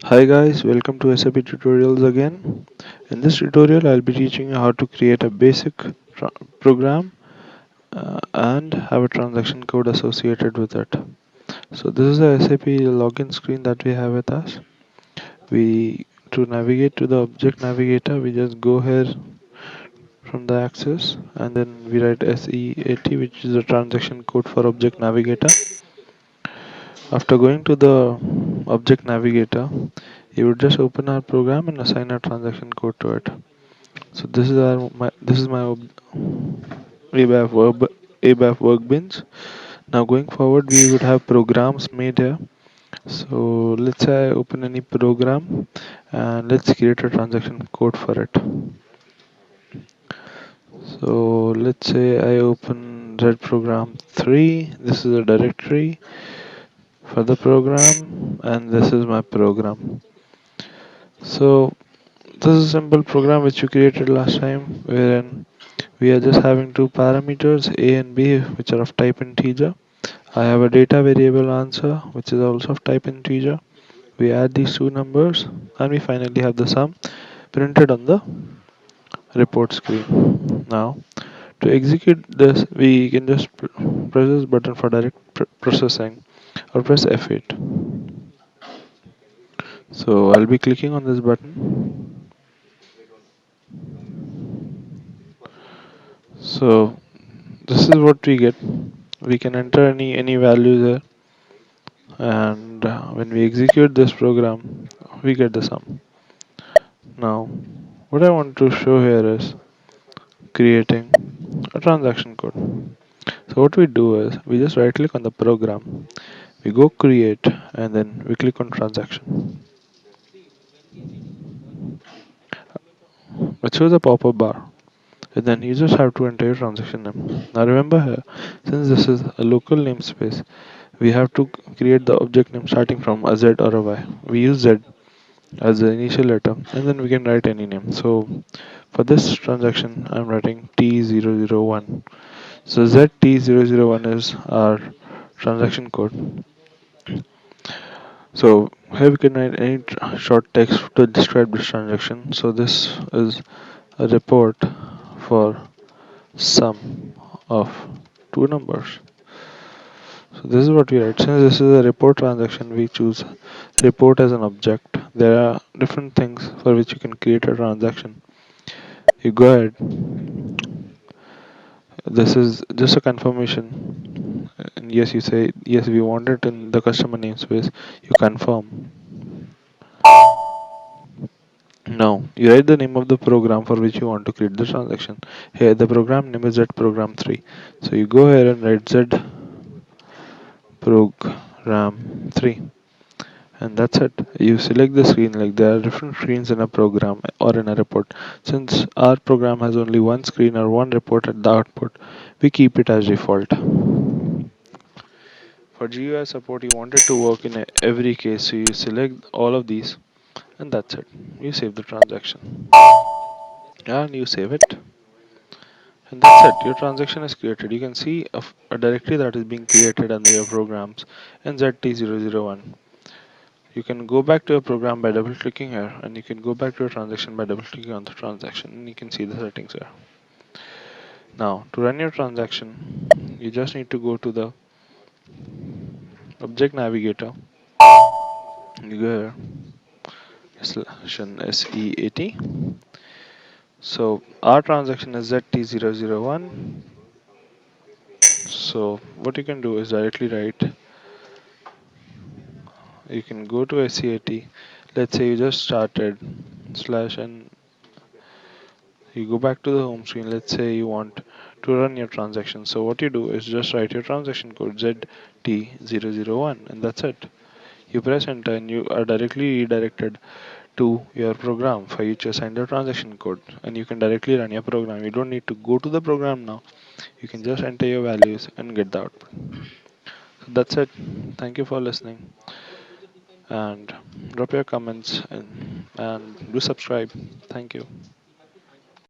Hi guys, welcome to SAP tutorials again. In this tutorial, I'll be teaching you how to create a basic program and have a transaction code associated with it. So this is the SAP login screen that we have with us. To navigate to the object navigator, we just go here from the axis and then we write SEAT, which is the transaction code for object navigator. After going to the object navigator, you would just open our program and assign a transaction code to it. So this is my ABAP workbench. Now going forward, we would have programs made here. So let's say I open any program and let's create a transaction code for it. So let's say I open Z program 3. This is a directory for the program and this is my program. So this is a simple program which we created last time wherein we are just having two parameters a and b which are of type integer. I have a data variable answer which is also of type integer. We add these two numbers and we finally have the sum printed on the report screen. Now to execute this we can just press this button for direct processing or press F8. So I'll be clicking on this button. So this is what we get. We can enter any value there and when we execute this program we get the sum. Now what I want to show here is creating a transaction code. So what we do is we just right click on the program, we go create and then we click on transaction. It shows a pop-up bar and then you just have to enter your transaction name. Now remember here, since this is a local namespace, we have to create the object name starting from a Z or a Y. We use Z as the initial letter and then we can write any name. So for this transaction I'm writing T001. So ZT001 is our transaction code. So here we can write any short text to describe this transaction. So this is a report for sum of two numbers. So this is what we write. Since this is a report transaction, we choose report as an object. There are different things for which you can create a transaction. You go ahead. This is just a confirmation. And yes, you say yes, we want it in the customer namespace. You confirm. Now you write the name of the program for which you want to create the transaction. Here the program name is Z program 3. So you go here and write Z program 3. And that's it. You select the screen, like there are different screens in a program or in a report. Since our program has only one screen or one report at the output, we keep it as default. For GUI support, you want it to work in every case, so you select all of these and that's it. You save the transaction and you save it, and that's it. Your transaction is created. You can see a directory that is being created under your programs in ZT001. You can go back to your program by double clicking here, and you can go back to your transaction by double clicking on the transaction, and you can see the settings here. Now to run your transaction, you just need to go to the object navigator. You go here, SEAT. So our transaction is ZT001. So what you can do is directly write, you can go to SEAT. Let's say you just started slash and you go back to the home screen. Let's say you want to run your transaction. So what you do is just write your transaction code ZT001 and that's it. You press enter and you are directly redirected to your program for which you assigned the transaction code, and you can directly run your program. You don't need to go to the program now. You can just enter your values and get the output. So that's it. Thank you for listening and drop your comments and do subscribe. Thank you.